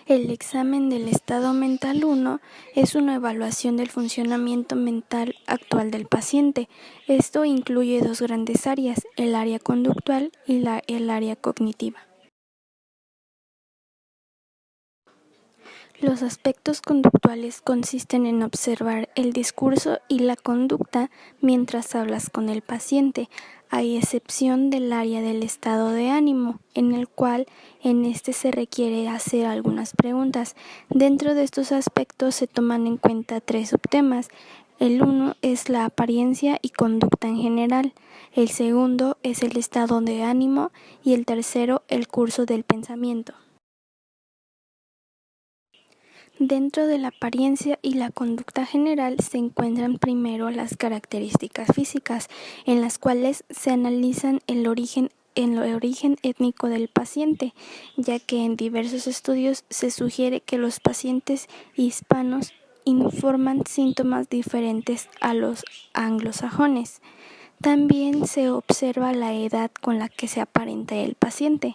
El examen del estado mental 1 es una evaluación del funcionamiento mental actual del paciente. Esto incluye dos grandes áreas, el área conductual y el área cognitiva. Los aspectos conductuales consisten en observar el discurso y la conducta mientras hablas con el paciente, a excepción del área del estado de ánimo, en el cual en este se requiere hacer algunas preguntas. Dentro de estos aspectos se toman en cuenta tres subtemas. El uno es la apariencia y conducta en general, el segundo es el estado de ánimo y el tercero el curso del pensamiento. Dentro de la apariencia y la conducta general se encuentran primero las características físicas, en las cuales se analizan el origen étnico del paciente, ya que en diversos estudios se sugiere que los pacientes hispanos informan síntomas diferentes a los anglosajones. También se observa la edad con la que se aparenta el paciente.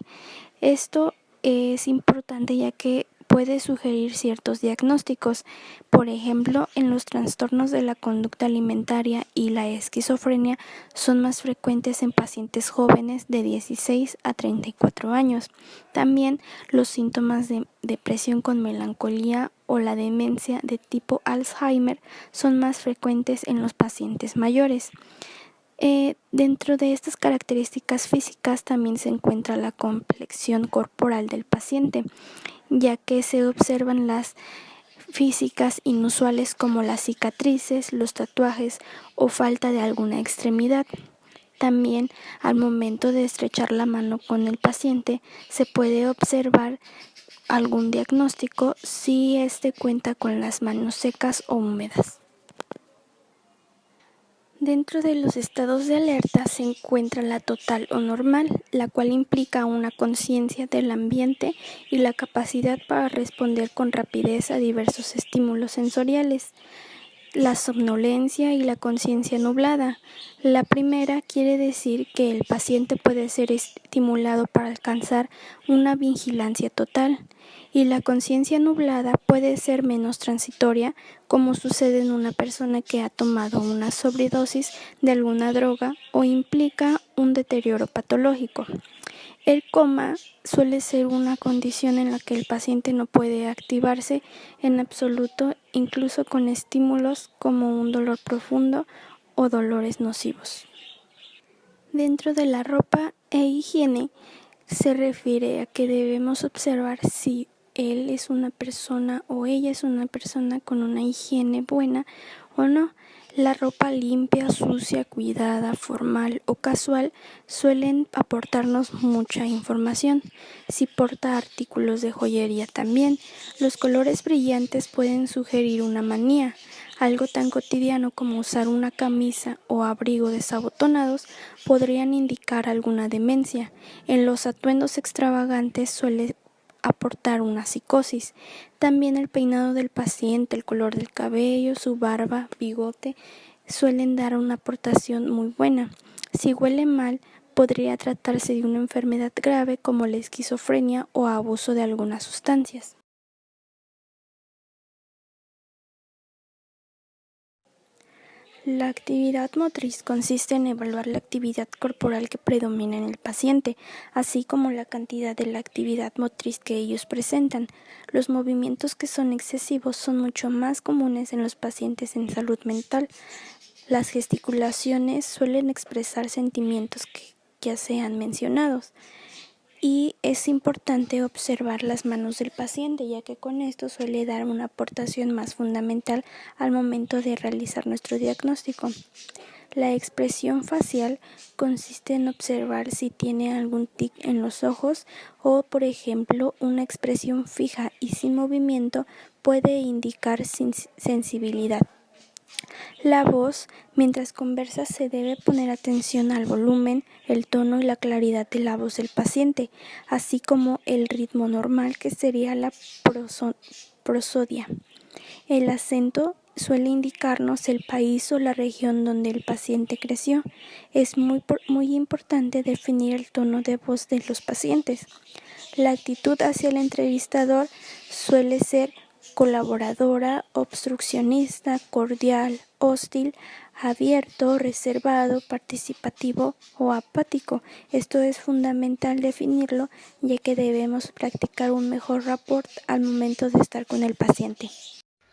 Esto es importante ya que puede sugerir ciertos diagnósticos, por ejemplo, en los trastornos de la conducta alimentaria y la esquizofrenia son más frecuentes en pacientes jóvenes de 16 a 34 años. También los síntomas de depresión con melancolía o la demencia de tipo Alzheimer son más frecuentes en los pacientes mayores. Dentro de estas características físicas también se encuentra la complexión corporal del paciente, ya que se observan las físicas inusuales como las cicatrices, los tatuajes o falta de alguna extremidad. También al momento de estrechar la mano con el paciente se puede observar algún diagnóstico si éste cuenta con las manos secas o húmedas. Dentro de los estados de alerta se encuentra la total o normal, la cual implica una conciencia del ambiente y la capacidad para responder con rapidez a diversos estímulos sensoriales. La somnolencia y la conciencia nublada. La primera quiere decir que el paciente puede ser estimulado para alcanzar una vigilancia total, y la conciencia nublada puede ser menos transitoria, como sucede en una persona que ha tomado una sobredosis de alguna droga o implica un deterioro patológico. El coma suele ser una condición en la que el paciente no puede activarse en absoluto, incluso con estímulos como un dolor profundo o dolores nocivos. Dentro de la ropa e higiene se refiere a que debemos observar si él es una persona o ella es una persona con una higiene buena o no. La ropa limpia, sucia, cuidada, formal o casual suelen aportarnos mucha información. Si porta artículos de joyería también, los colores brillantes pueden sugerir una manía. Algo tan cotidiano como usar una camisa o abrigo desabotonados podrían indicar alguna demencia. En los atuendos extravagantes suele aportar una psicosis. También el peinado del paciente, el color del cabello, su barba, bigote, suelen dar una aportación muy buena. Si huele mal, podría tratarse de una enfermedad grave como la esquizofrenia o abuso de algunas sustancias. La actividad motriz consiste en evaluar la actividad corporal que predomina en el paciente, así como la cantidad de la actividad motriz que ellos presentan. Los movimientos que son excesivos son mucho más comunes en los pacientes en salud mental. Las gesticulaciones suelen expresar sentimientos que ya sean mencionados. Y es importante observar las manos del paciente, ya que con esto suele dar una aportación más fundamental al momento de realizar nuestro diagnóstico. La expresión facial consiste en observar si tiene algún tic en los ojos o, por ejemplo, una expresión fija y sin movimiento puede indicar sensibilidad. La voz, mientras conversa, se debe poner atención al volumen, el tono y la claridad de la voz del paciente, así como el ritmo normal, que sería la prosodia. El acento suele indicarnos el país o la región donde el paciente creció. Es muy importante definir el tono de voz de los pacientes. La actitud hacia el entrevistador suele ser colaboradora, obstruccionista, cordial, hostil, abierto, reservado, participativo o apático. Esto es fundamental definirlo, ya que debemos practicar un mejor rapport al momento de estar con el paciente.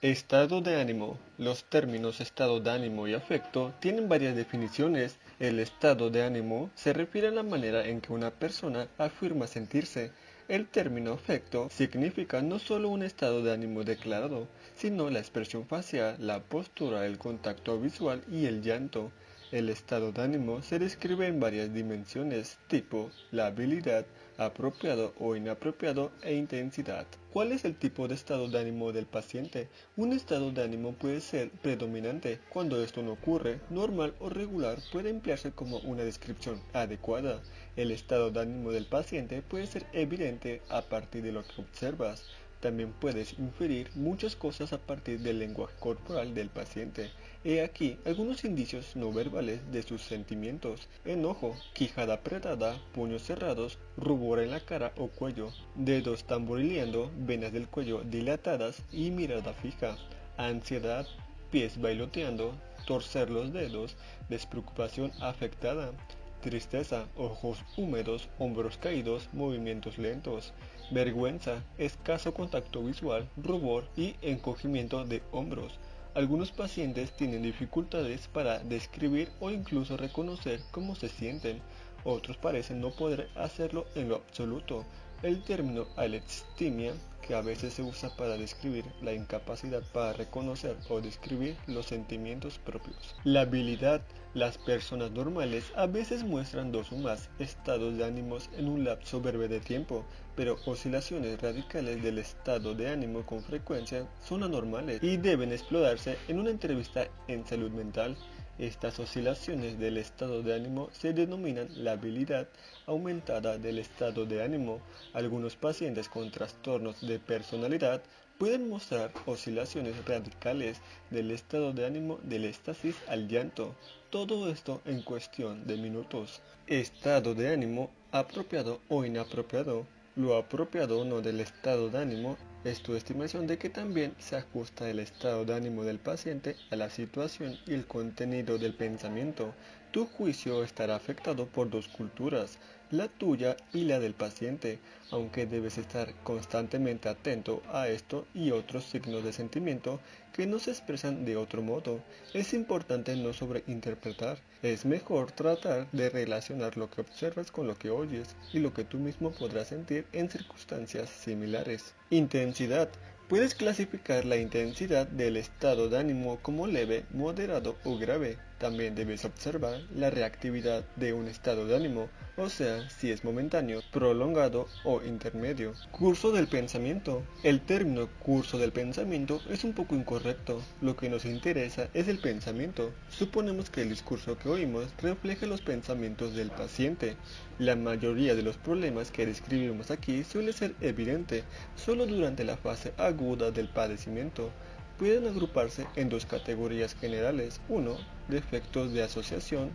Estado de ánimo. Los términos estado de ánimo y afecto tienen varias definiciones. El estado de ánimo se refiere a la manera en que una persona afirma sentirse. El término afecto significa no solo un estado de ánimo declarado, sino la expresión facial, la postura, el contacto visual y el llanto. El estado de ánimo se describe en varias dimensiones, tipo, la habilidad, apropiado o inapropiado e intensidad. ¿Cuál es el tipo de estado de ánimo del paciente? Un estado de ánimo puede ser predominante. Cuando esto no ocurre, normal o regular puede emplearse como una descripción adecuada. El estado de ánimo del paciente puede ser evidente a partir de lo que observas. También puedes inferir muchas cosas a partir del lenguaje corporal del paciente. He aquí algunos indicios no verbales de sus sentimientos: enojo, quijada apretada, puños cerrados, rubor en la cara o cuello, dedos tamborileando, venas del cuello dilatadas y mirada fija, ansiedad, pies bailoteando, torcer los dedos, despreocupación afectada, tristeza, ojos húmedos, hombros caídos, movimientos lentos, vergüenza, escaso contacto visual, rubor y encogimiento de hombros. Algunos pacientes tienen dificultades para describir o incluso reconocer cómo se sienten. Otros parecen no poder hacerlo en lo absoluto. El término alexithymia, que a veces se usa para describir la incapacidad para reconocer o describir los sentimientos propios. La habilidad. Las personas normales a veces muestran dos o más estados de ánimos en un lapso breve de tiempo, pero oscilaciones radicales del estado de ánimo con frecuencia son anormales y deben explorarse en una entrevista en salud mental. Estas oscilaciones del estado de ánimo se denominan la habilidad aumentada del estado de ánimo. Algunos pacientes con trastornos de personalidad pueden mostrar oscilaciones radicales del estado de ánimo del éxtasis al llanto. Todo esto en cuestión de minutos. Estado de ánimo apropiado o inapropiado. Lo apropiado o no del estado de ánimo es tu estimación de que también se ajusta el estado de ánimo del paciente a la situación y el contenido del pensamiento. Tu juicio estará afectado por dos culturas, la tuya y la del paciente, aunque debes estar constantemente atento a esto y otros signos de sentimiento que no se expresan de otro modo. Es importante no sobreinterpretar. Es mejor tratar de relacionar lo que observas con lo que oyes y lo que tú mismo podrás sentir en circunstancias similares. Intensidad. Puedes clasificar la intensidad del estado de ánimo como leve, moderado o grave. También debes observar la reactividad de un estado de ánimo, o sea, si es momentáneo, prolongado o intermedio. Curso del pensamiento. El término curso del pensamiento es un poco incorrecto. Lo que nos interesa es el pensamiento. Suponemos que el discurso que oímos refleja los pensamientos del paciente. La mayoría de los problemas que describimos aquí suele ser evidente solo durante la fase aguda del padecimiento. Pueden agruparse en dos categorías generales: 1. Defectos de asociación.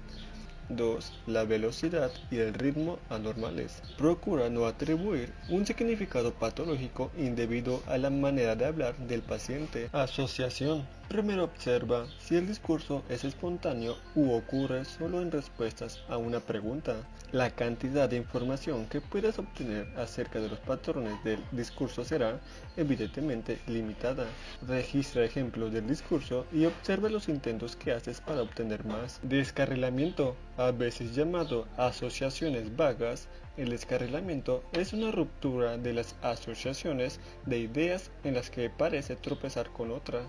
2. La velocidad y el ritmo anormales. Procura no atribuir un significado patológico indebido a la manera de hablar del paciente. Asociación. Primero observa si el discurso es espontáneo u ocurre solo en respuestas a una pregunta. La cantidad de información que puedas obtener acerca de los patrones del discurso será, evidentemente, limitada. Registra ejemplos del discurso y observa los intentos que haces para obtener más. Descarrilamiento, a veces llamado asociaciones vagas. El descarrilamiento es una ruptura de las asociaciones de ideas en las que parece tropezar con otra.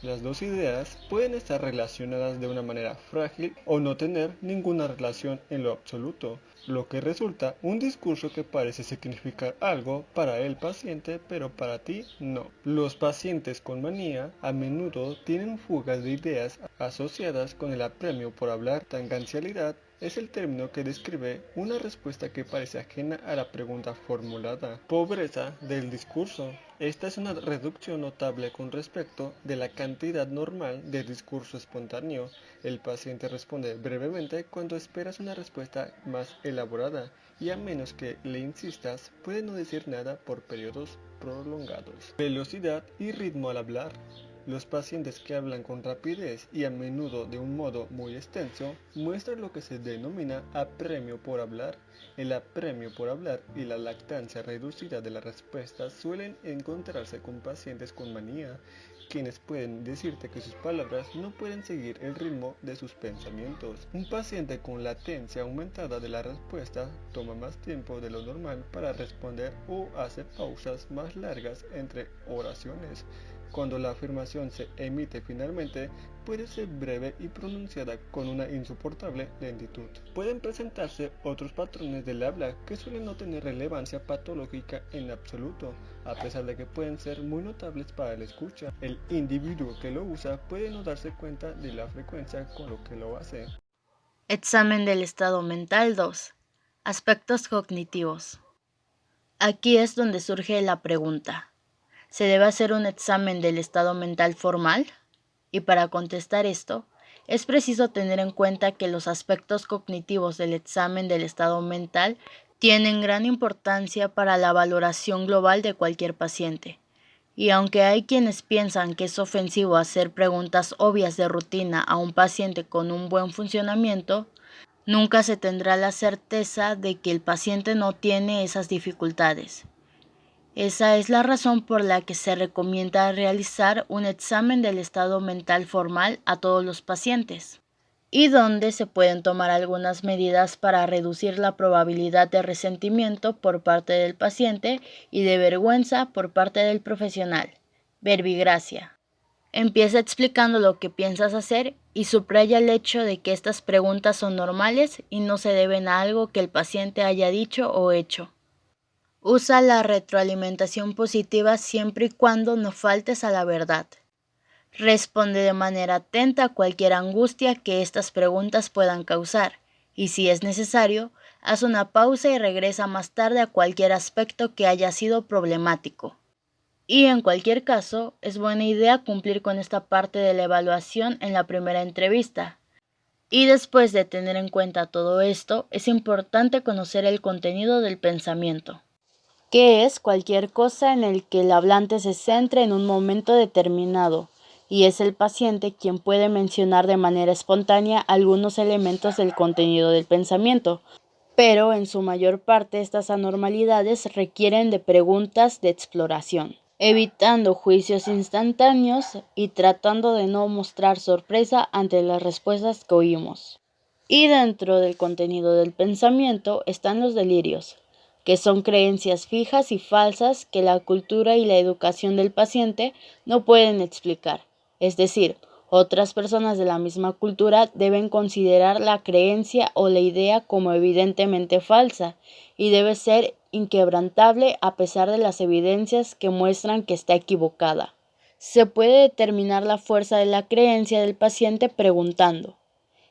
Las dos ideas pueden estar relacionadas de una manera frágil o no tener ninguna relación en lo absoluto, lo que resulta un discurso que parece significar algo para el paciente, pero para ti no. Los pacientes con manía a menudo tienen fugas de ideas asociadas con el apremio por hablar, tangencialidad, es el término que describe una respuesta que parece ajena a la pregunta formulada. Pobreza del discurso. Esta es una reducción notable con respecto de la cantidad normal de discurso espontáneo. El paciente responde brevemente cuando esperas una respuesta más elaborada y a menos que le insistas, puede no decir nada por periodos prolongados. Velocidad y ritmo al hablar. Los pacientes que hablan con rapidez y a menudo de un modo muy extenso muestran lo que se denomina apremio por hablar. El apremio por hablar y la lactancia reducida de la respuesta suelen encontrarse con pacientes con manía, quienes pueden decirte que sus palabras no pueden seguir el ritmo de sus pensamientos. Un paciente con latencia aumentada de la respuesta toma más tiempo de lo normal para responder o hace pausas más largas entre oraciones. Cuando la afirmación se emite finalmente, puede ser breve y pronunciada con una insoportable lentitud. Pueden presentarse otros patrones del habla que suelen no tener relevancia patológica en absoluto, a pesar de que pueden ser muy notables para la escucha. El individuo que lo usa puede no darse cuenta de la frecuencia con lo que lo hace. Examen del estado mental 2. Aspectos cognitivos. Aquí es donde surge la pregunta. ¿Se debe hacer un examen del estado mental formal? Y para contestar esto, es preciso tener en cuenta que los aspectos cognitivos del examen del estado mental tienen gran importancia para la valoración global de cualquier paciente. Y aunque hay quienes piensan que es ofensivo hacer preguntas obvias de rutina a un paciente con un buen funcionamiento, nunca se tendrá la certeza de que el paciente no tiene esas dificultades. Esa es la razón por la que se recomienda realizar un examen del estado mental formal a todos los pacientes, y donde se pueden tomar algunas medidas para reducir la probabilidad de resentimiento por parte del paciente y de vergüenza por parte del profesional. Verbigracia. Empieza explicando lo que piensas hacer y subraya el hecho de que estas preguntas son normales y no se deben a algo que el paciente haya dicho o hecho. Usa la retroalimentación positiva siempre y cuando no faltes a la verdad. Responde de manera atenta a cualquier angustia que estas preguntas puedan causar y si es necesario, haz una pausa y regresa más tarde a cualquier aspecto que haya sido problemático. Y en cualquier caso, es buena idea cumplir con esta parte de la evaluación en la primera entrevista. Y después de tener en cuenta todo esto, es importante conocer el contenido del pensamiento, que es cualquier cosa en el que el hablante se centre en un momento determinado, y es el paciente quien puede mencionar de manera espontánea algunos elementos del contenido del pensamiento, pero en su mayor parte estas anormalidades requieren de preguntas de exploración, evitando juicios instantáneos y tratando de no mostrar sorpresa ante las respuestas que oímos. Y dentro del contenido del pensamiento están los delirios, que son creencias fijas y falsas que la cultura y la educación del paciente no pueden explicar. Es decir, otras personas de la misma cultura deben considerar la creencia o la idea como evidentemente falsa y debe ser inquebrantable a pesar de las evidencias que muestran que está equivocada. Se puede determinar la fuerza de la creencia del paciente preguntando: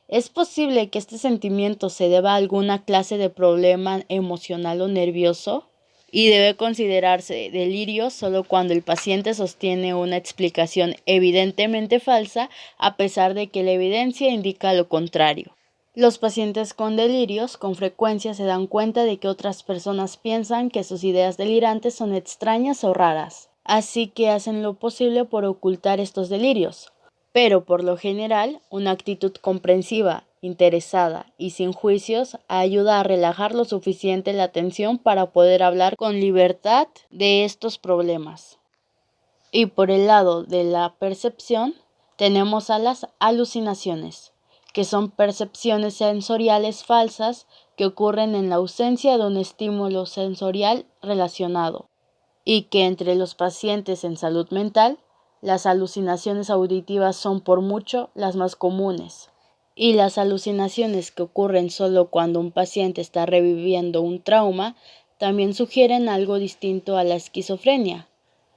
¿es posible que este sentimiento se deba a alguna clase de problema emocional o nervioso? Y debe considerarse delirio solo cuando el paciente sostiene una explicación evidentemente falsa, a pesar de que la evidencia indica lo contrario. Los pacientes con delirios con frecuencia se dan cuenta de que otras personas piensan que sus ideas delirantes son extrañas o raras, así que hacen lo posible por ocultar estos delirios. Pero por lo general, una actitud comprensiva, interesada y sin juicios ayuda a relajar lo suficiente la tensión para poder hablar con libertad de estos problemas. Y por el lado de la percepción, tenemos a las alucinaciones, que son percepciones sensoriales falsas que ocurren en la ausencia de un estímulo sensorial relacionado, y que entre los pacientes en salud mental, las alucinaciones auditivas son por mucho las más comunes, y las alucinaciones que ocurren solo cuando un paciente está reviviendo un trauma también sugieren algo distinto a la esquizofrenia,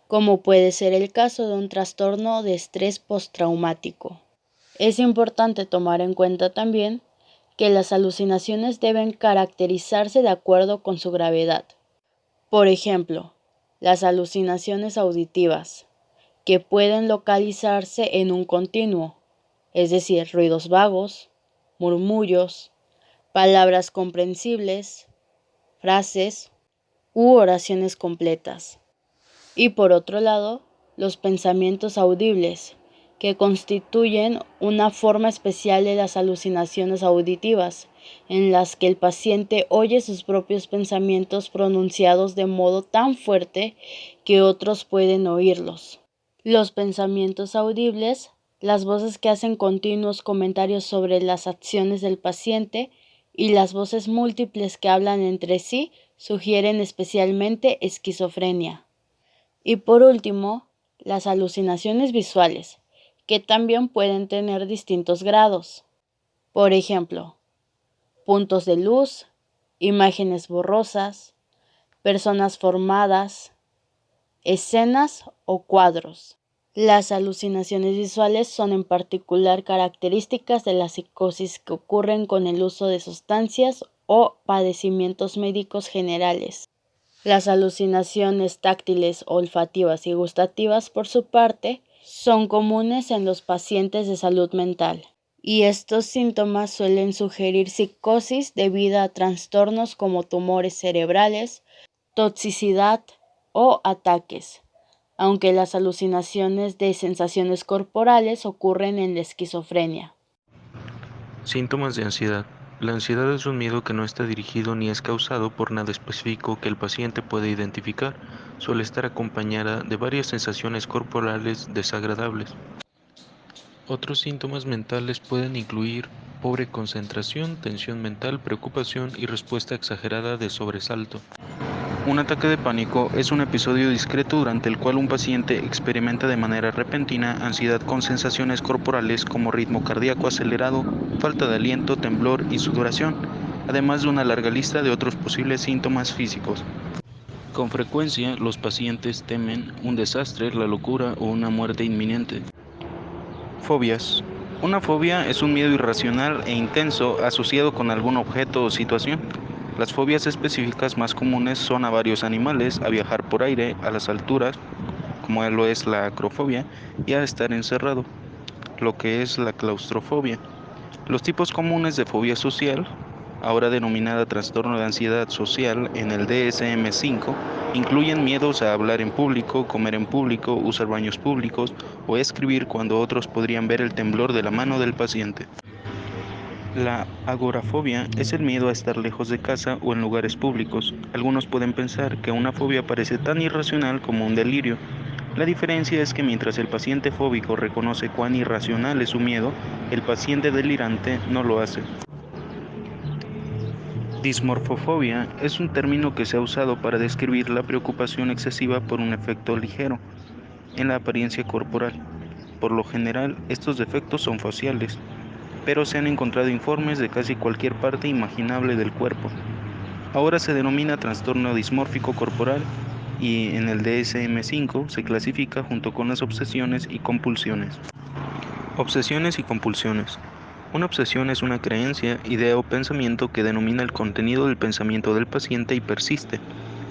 como puede ser el caso de un trastorno de estrés postraumático. Es importante tomar en cuenta también que las alucinaciones deben caracterizarse de acuerdo con su gravedad. Por ejemplo, las alucinaciones auditivas, que pueden localizarse en un continuo, es decir, ruidos vagos, murmullos, palabras comprensibles, frases u oraciones completas. Y por otro lado, los pensamientos audibles, que constituyen una forma especial de las alucinaciones auditivas, en las que el paciente oye sus propios pensamientos pronunciados de modo tan fuerte que otros pueden oírlos. Los pensamientos audibles, las voces que hacen continuos comentarios sobre las acciones del paciente y las voces múltiples que hablan entre sí sugieren especialmente esquizofrenia. Y por último, las alucinaciones visuales, que también pueden tener distintos grados. Por ejemplo, puntos de luz, imágenes borrosas, personas formadas, escenas o cuadros. Las alucinaciones visuales son en particular características de la psicosis que ocurren con el uso de sustancias o padecimientos médicos generales. Las alucinaciones táctiles, olfativas y gustativas, por su parte, son comunes en los pacientes de salud mental, y estos síntomas suelen sugerir psicosis debido a trastornos como tumores cerebrales, toxicidad o ataques, aunque las alucinaciones de sensaciones corporales ocurren en la esquizofrenia. Síntomas de ansiedad. La ansiedad es un miedo que no está dirigido ni es causado por nada específico que el paciente pueda identificar. Suele estar acompañada de varias sensaciones corporales desagradables. Otros síntomas mentales pueden incluir pobre concentración, tensión mental, preocupación y respuesta exagerada de sobresalto. Un ataque de pánico es un episodio discreto durante el cual un paciente experimenta de manera repentina ansiedad con sensaciones corporales como ritmo cardíaco acelerado, falta de aliento, temblor y sudoración, además de una larga lista de otros posibles síntomas físicos. Con frecuencia, los pacientes temen un desastre, la locura o una muerte inminente. Fobias. Una fobia es un miedo irracional e intenso asociado con algún objeto o situación. Las fobias específicas más comunes son a varios animales, a viajar por aire, a las alturas, como lo es la acrofobia, y a estar encerrado, lo que es la claustrofobia. Los tipos comunes de fobia social, ahora denominada trastorno de ansiedad social en el DSM-5, incluyen miedos a hablar en público, comer en público, usar baños públicos o escribir cuando otros podrían ver el temblor de la mano del paciente. La agorafobia es el miedo a estar lejos de casa o en lugares públicos. Algunos pueden pensar que una fobia parece tan irracional como un delirio. La diferencia es que mientras el paciente fóbico reconoce cuán irracional es su miedo, el paciente delirante no lo hace. Dismorfofobia es un término que se ha usado para describir la preocupación excesiva por un efecto ligero en la apariencia corporal. Por lo general, estos defectos son faciales, pero se han encontrado informes de casi cualquier parte imaginable del cuerpo. Ahora se denomina trastorno dismórfico corporal y en el DSM-5 se clasifica junto con las obsesiones y compulsiones. Obsesiones y compulsiones. Una obsesión es una creencia, idea o pensamiento que denomina el contenido del pensamiento del paciente y persiste,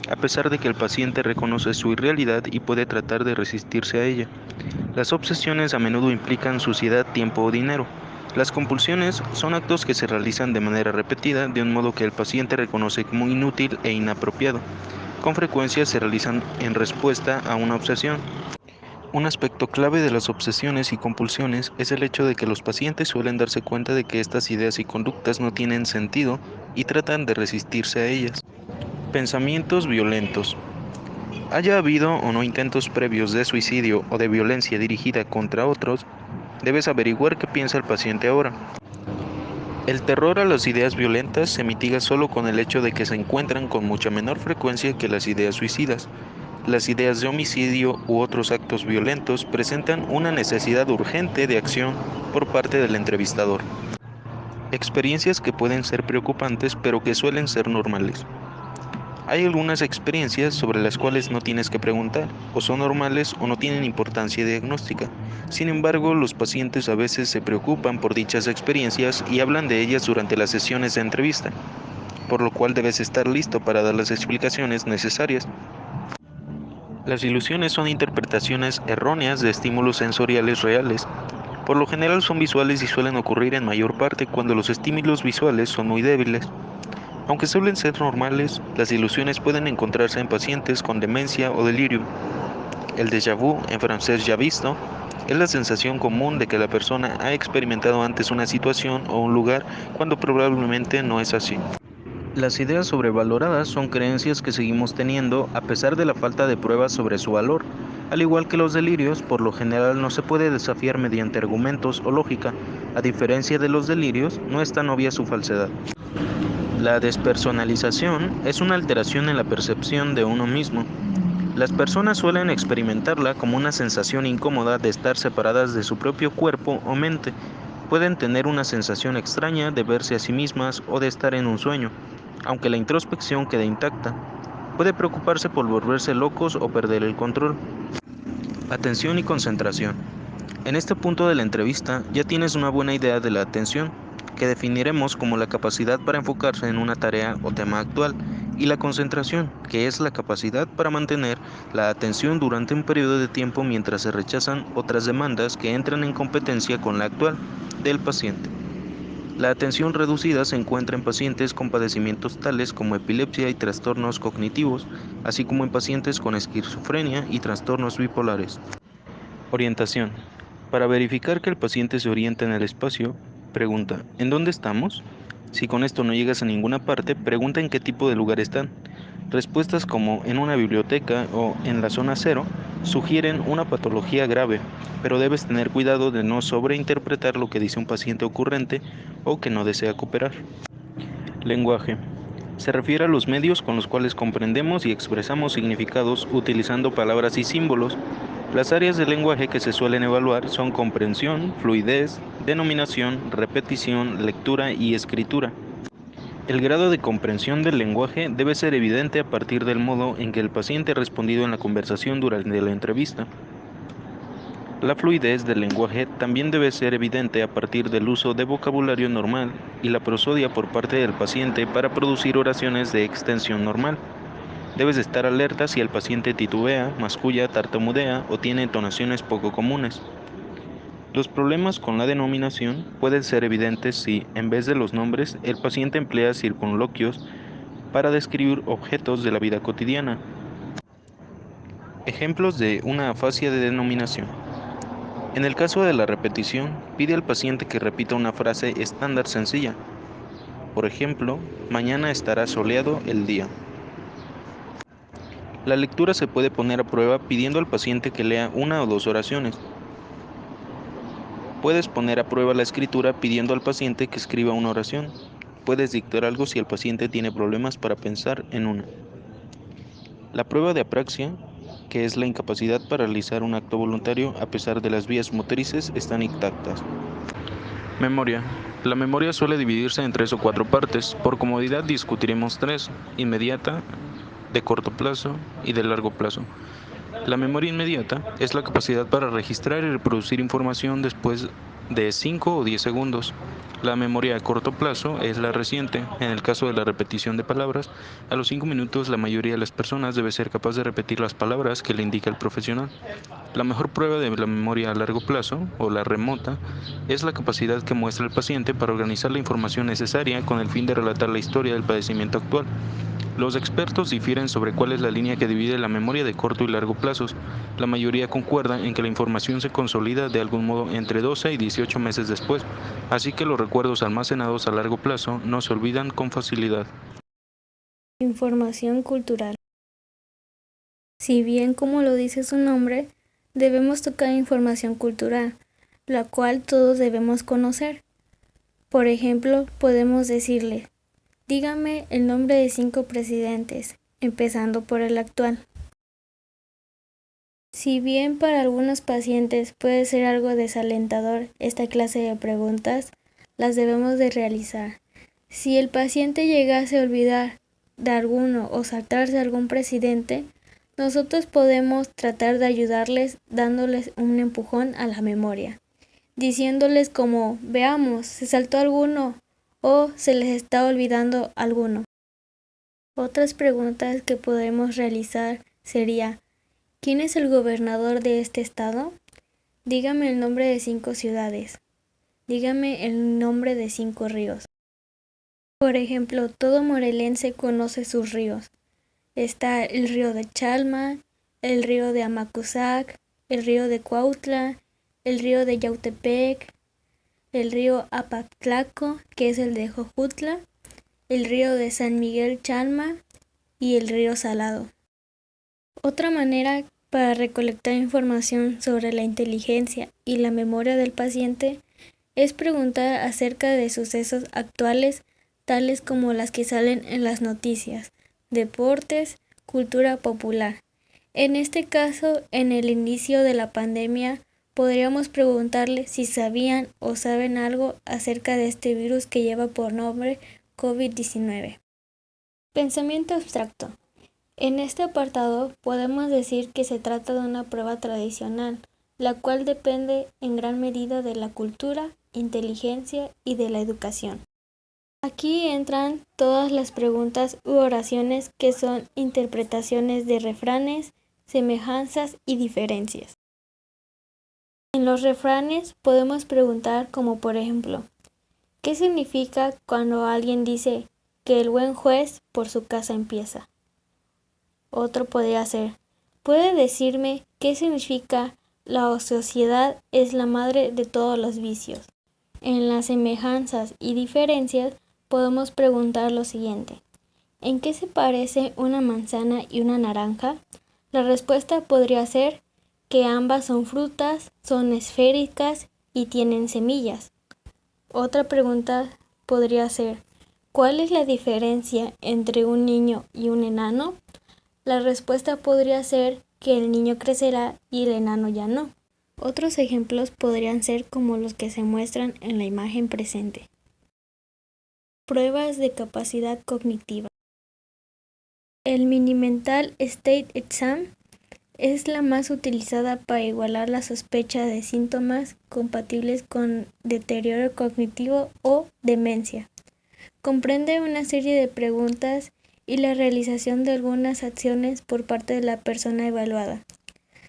a pesar de que el paciente reconoce su irrealidad y puede tratar de resistirse a ella. Las obsesiones a menudo implican suciedad, tiempo o dinero. Las compulsiones son actos que se realizan de manera repetida de un modo que el paciente reconoce como inútil e inapropiado. Con frecuencia se realizan en respuesta a una obsesión. Un aspecto clave de las obsesiones y compulsiones es el hecho de que los pacientes suelen darse cuenta de que estas ideas y conductas no tienen sentido y tratan de resistirse a ellas. Pensamientos violentos. Haya habido o no intentos previos de suicidio o de violencia dirigida contra otros, debes averiguar qué piensa el paciente ahora. El terror a las ideas violentas se mitiga solo con el hecho de que se encuentran con mucha menor frecuencia que las ideas suicidas. Las ideas de homicidio u otros actos violentos presentan una necesidad urgente de acción por parte del entrevistador. Experiencias que pueden ser preocupantes pero que suelen ser normales. Hay algunas experiencias sobre las cuales no tienes que preguntar, o son normales o no tienen importancia diagnóstica. Sin embargo, los pacientes a veces se preocupan por dichas experiencias y hablan de ellas durante las sesiones de entrevista, por lo cual debes estar listo para dar las explicaciones necesarias. Las ilusiones son interpretaciones erróneas de estímulos sensoriales reales. Por lo general son visuales y suelen ocurrir en mayor parte cuando los estímulos visuales son muy débiles. Aunque suelen ser normales, las ilusiones pueden encontrarse en pacientes con demencia o delirio. El déjà vu, en francés ya visto, es la sensación común de que la persona ha experimentado antes una situación o un lugar cuando probablemente no es así. Las ideas sobrevaloradas son creencias que seguimos teniendo a pesar de la falta de pruebas sobre su valor. Al igual que los delirios, por lo general no se puede desafiar mediante argumentos o lógica. A diferencia de los delirios, no es tan obvia su falsedad. La despersonalización es una alteración en la percepción de uno mismo. Las personas suelen experimentarla como una sensación incómoda de estar separadas de su propio cuerpo o mente. Pueden tener una sensación extraña de verse a sí mismas o de estar en un sueño, aunque la introspección quede intacta. Puede preocuparse por volverse locos o perder el control. Atención y concentración. En este punto de la entrevista ya tienes una buena idea de la atención, que definiremos como la capacidad para enfocarse en una tarea o tema actual, y la concentración, que es la capacidad para mantener la atención durante un periodo de tiempo mientras se rechazan otras demandas que entran en competencia con la actual del paciente. La atención reducida se encuentra en pacientes con padecimientos tales como epilepsia y trastornos cognitivos, así como en pacientes con esquizofrenia y trastornos bipolares. Orientación. Para verificar que el paciente se orienta en el espacio, pregunta, ¿en dónde estamos? Si con esto no llegas a ninguna parte, pregunta en qué tipo de lugar están. Respuestas como en una biblioteca o en la zona cero sugieren una patología grave, pero debes tener cuidado de no sobreinterpretar lo que dice un paciente ocurrente o que no desea cooperar. Lenguaje. Se refiere a los medios con los cuales comprendemos y expresamos significados utilizando palabras y símbolos. Las áreas del lenguaje que se suelen evaluar son comprensión, fluidez, denominación, repetición, lectura y escritura. El grado de comprensión del lenguaje debe ser evidente a partir del modo en que el paciente ha respondido en la conversación durante la entrevista. La fluidez del lenguaje también debe ser evidente a partir del uso de vocabulario normal y la prosodia por parte del paciente para producir oraciones de extensión normal. Debes estar alerta si el paciente titubea, masculla, tartamudea o tiene entonaciones poco comunes. Los problemas con la denominación pueden ser evidentes si, en vez de los nombres, el paciente emplea circunloquios para describir objetos de la vida cotidiana. Ejemplos de una afasia de denominación. En el caso de la repetición, pide al paciente que repita una frase estándar sencilla. Por ejemplo, mañana estará soleado el día. La lectura se puede poner a prueba pidiendo al paciente que lea una o dos oraciones. Puedes poner a prueba la escritura pidiendo al paciente que escriba una oración. Puedes dictar algo si el paciente tiene problemas para pensar en una. La prueba de apraxia, que es la incapacidad para realizar un acto voluntario a pesar de las vías motrices, están intactas. Memoria. La memoria suele dividirse en 3 o 4 partes. Por comodidad discutiremos 3: inmediata, de corto plazo y de largo plazo. La memoria inmediata es la capacidad para registrar y reproducir información después de 5 o 10 segundos. La memoria a corto plazo es la reciente. En el caso de la repetición de palabras, a los 5 minutos la mayoría de las personas debe ser capaz de repetir las palabras que le indica el profesional. La mejor prueba de la memoria a largo plazo, o la remota, es la capacidad que muestra el paciente para organizar la información necesaria con el fin de relatar la historia del padecimiento actual. Los expertos difieren sobre cuál es la línea que divide la memoria de corto y largo plazos. La mayoría concuerda en que la información se consolida de algún modo entre 12 y 18 meses después, así que los recuerdos almacenados a largo plazo no se olvidan con facilidad. Información cultural. Si bien, como lo dice su nombre, debemos tocar información cultural, la cual todos debemos conocer. Por ejemplo, podemos decirle: dígame el nombre de 5 presidentes, empezando por el actual. Si bien para algunos pacientes puede ser algo desalentador esta clase de preguntas, las debemos de realizar. Si el paciente llegase a olvidar de alguno o saltarse a algún presidente, nosotros podemos tratar de ayudarles dándoles un empujón a la memoria, diciéndoles como, veamos, se saltó alguno o se les está olvidando alguno. Otras preguntas que podemos realizar sería, ¿quién es el gobernador de este estado? Dígame el nombre de 5 ciudades. Dígame el nombre de 5 ríos. Por ejemplo, todo morelense conoce sus ríos. Está el río de Chalma, el río de Amacuzac, el río de Cuautla, el río de Yautepec, el río Apatlaco, que es el de Jojutla, el río de San Miguel Chalma y el río Salado. Otra manera para recolectar información sobre la inteligencia y la memoria del paciente es preguntar acerca de sucesos actuales tales como las que salen en las noticias, deportes, cultura popular. En este caso, en el inicio de la pandemia, podríamos preguntarle si sabían o saben algo acerca de este virus que lleva por nombre COVID-19. Pensamiento abstracto. En este apartado podemos decir que se trata de una prueba tradicional, la cual depende en gran medida de la cultura, inteligencia y de la educación. Aquí entran todas las preguntas u oraciones que son interpretaciones de refranes, semejanzas y diferencias. En los refranes podemos preguntar como por ejemplo, ¿qué significa cuando alguien dice que el buen juez por su casa empieza? Otro podría ser, ¿puede decirme qué significa la ociosidad es la madre de todos los vicios? En las semejanzas y diferencias podemos preguntar lo siguiente, ¿en qué se parece una manzana y una naranja? La respuesta podría ser que ambas son frutas, son esféricas y tienen semillas. Otra pregunta podría ser, ¿cuál es la diferencia entre un niño y un enano? La respuesta podría ser que el niño crecerá y el enano ya no. Otros ejemplos podrían ser como los que se muestran en la imagen presente. Pruebas de capacidad cognitiva. El Mini Mental State Exam es la más utilizada para igualar la sospecha de síntomas compatibles con deterioro cognitivo o demencia. Comprende una serie de preguntas y la realización de algunas acciones por parte de la persona evaluada.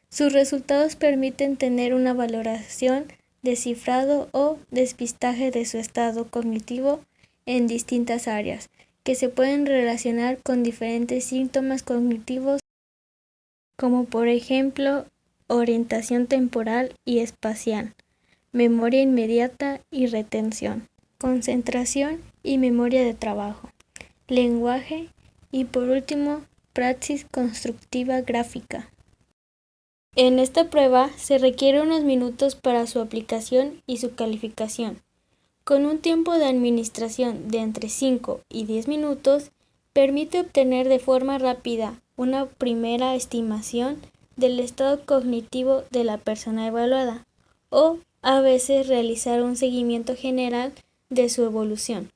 Sus resultados permiten tener una valoración, descifrado o despistaje de su estado cognitivo en distintas áreas, que se pueden relacionar con diferentes síntomas cognitivos, como por ejemplo, orientación temporal y espacial, memoria inmediata y retención, concentración y memoria de trabajo, lenguaje y por último, praxis constructiva gráfica. En esta prueba se requiere unos minutos para su aplicación y su calificación. Con un tiempo de administración de entre 5 y 10 minutos, permite obtener de forma rápida una primera estimación del estado cognitivo de la persona evaluada o a veces realizar un seguimiento general de su evolución.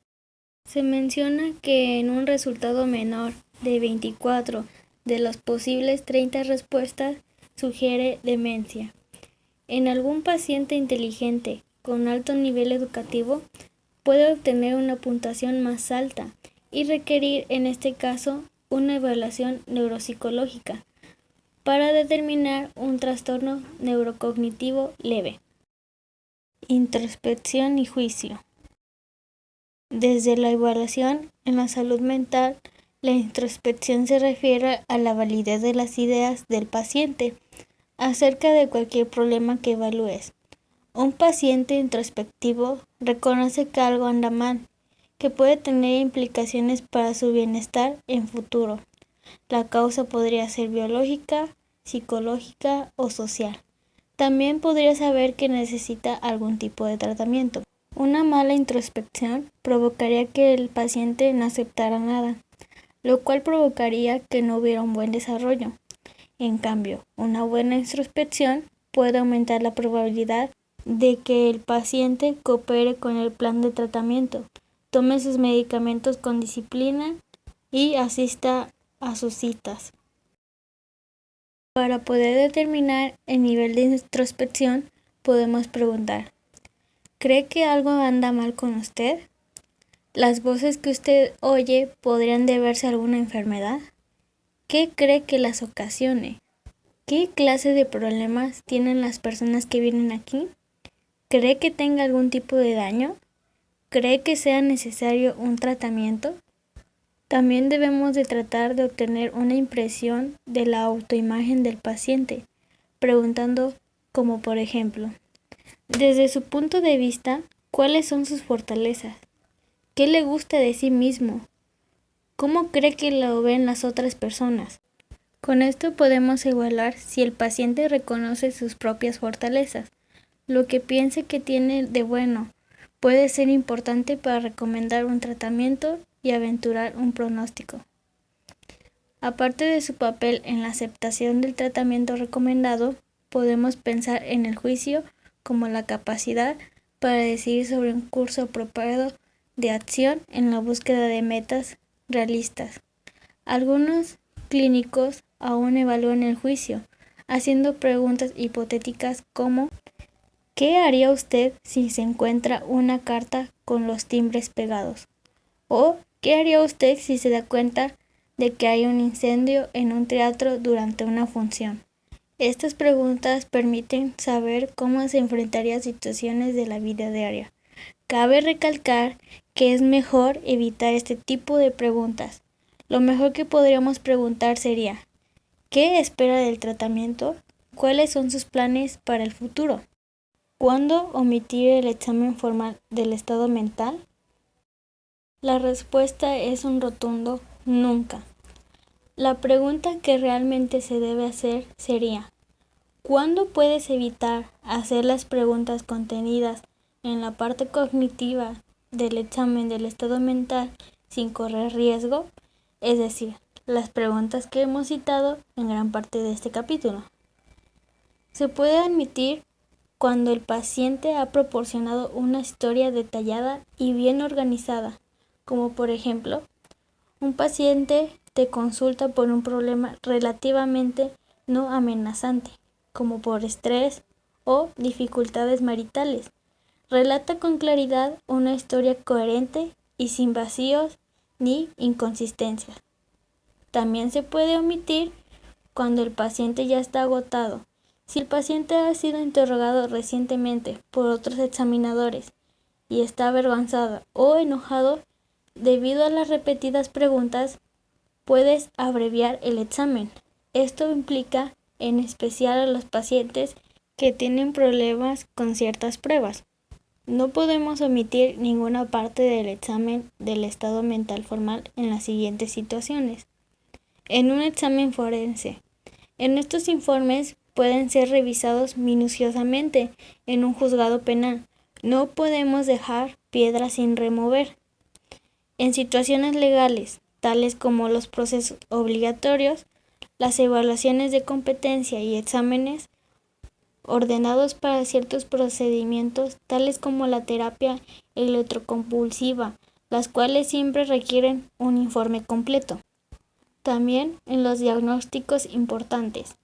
Se menciona que en un resultado menor de 24 de las posibles 30 respuestas sugiere demencia. En algún paciente inteligente con alto nivel educativo puede obtener una puntuación más alta y requerir en este caso una evaluación neuropsicológica para determinar un trastorno neurocognitivo leve. Introspección y juicio. Desde la evaluación en la salud mental, la introspección se refiere a la validez de las ideas del paciente acerca de cualquier problema que evalúes. Un paciente introspectivo reconoce que algo anda mal, que puede tener implicaciones para su bienestar en futuro. La causa podría ser biológica, psicológica o social. También podría saber que necesita algún tipo de tratamiento. Una mala introspección provocaría que el paciente no aceptara nada, lo cual provocaría que no hubiera un buen desarrollo. En cambio, una buena introspección puede aumentar la probabilidad de que el paciente coopere con el plan de tratamiento, tome sus medicamentos con disciplina y asista a sus citas. Para poder determinar el nivel de introspección, podemos preguntar: ¿cree que algo anda mal con usted? ¿Las voces que usted oye podrían deberse a alguna enfermedad? ¿Qué cree que las ocasione? ¿Qué clase de problemas tienen las personas que vienen aquí? ¿Cree que tenga algún tipo de daño? ¿Cree que sea necesario un tratamiento? También debemos de tratar de obtener una impresión de la autoimagen del paciente, preguntando como por ejemplo, desde su punto de vista, ¿cuáles son sus fortalezas? ¿Qué le gusta de sí mismo? ¿Cómo cree que lo ven las otras personas? Con esto podemos evaluar si el paciente reconoce sus propias fortalezas. Lo que piense que tiene de bueno puede ser importante para recomendar un tratamiento y aventurar un pronóstico. Aparte de su papel en la aceptación del tratamiento recomendado, podemos pensar en el juicio como la capacidad para decidir sobre un curso apropiado de acción en la búsqueda de metas realistas. Algunos clínicos aún evalúan el juicio, haciendo preguntas hipotéticas como ¿qué haría usted si se encuentra una carta con los timbres pegados? ¿O qué haría usted si se da cuenta de que hay un incendio en un teatro durante una función? Estas preguntas permiten saber cómo se enfrentaría a situaciones de la vida diaria. Cabe recalcar que es mejor evitar este tipo de preguntas. Lo mejor que podríamos preguntar sería: ¿qué espera del tratamiento? ¿Cuáles son sus planes para el futuro? ¿Cuándo omitir el examen formal del estado mental? La respuesta es un rotundo nunca. La pregunta que realmente se debe hacer sería: ¿cuándo puedes evitar hacer las preguntas contenidas en la parte cognitiva del examen del estado mental sin correr riesgo? Es decir, las preguntas que hemos citado en gran parte de este capítulo. Se puede admitir cuando el paciente ha proporcionado una historia detallada y bien organizada, como por ejemplo, un paciente te consulta por un problema relativamente no amenazante, como por estrés o dificultades maritales. Relata con claridad una historia coherente y sin vacíos ni inconsistencias. También se puede omitir cuando el paciente ya está agotado. Si el paciente ha sido interrogado recientemente por otros examinadores y está avergonzado o enojado debido a las repetidas preguntas, puedes abreviar el examen. Esto implica en especial a los pacientes que tienen problemas con ciertas pruebas. No podemos omitir ninguna parte del examen del estado mental formal en las siguientes situaciones. En un examen forense. En estos informes pueden ser revisados minuciosamente en un juzgado penal. No podemos dejar piedras sin remover. En situaciones legales, tales como los procesos obligatorios, las evaluaciones de competencia y exámenes ordenados para ciertos procedimientos, tales como la terapia electroconvulsiva, las cuales siempre requieren un informe completo. También en los diagnósticos importantes.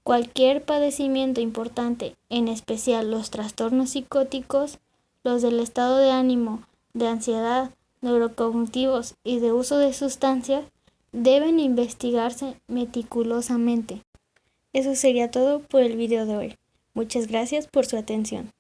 Cualquier padecimiento importante, en especial los trastornos psicóticos, los del estado de ánimo, de ansiedad, neurocognitivos y de uso de sustancias, deben investigarse meticulosamente. Eso sería todo por el video de hoy. Muchas gracias por su atención.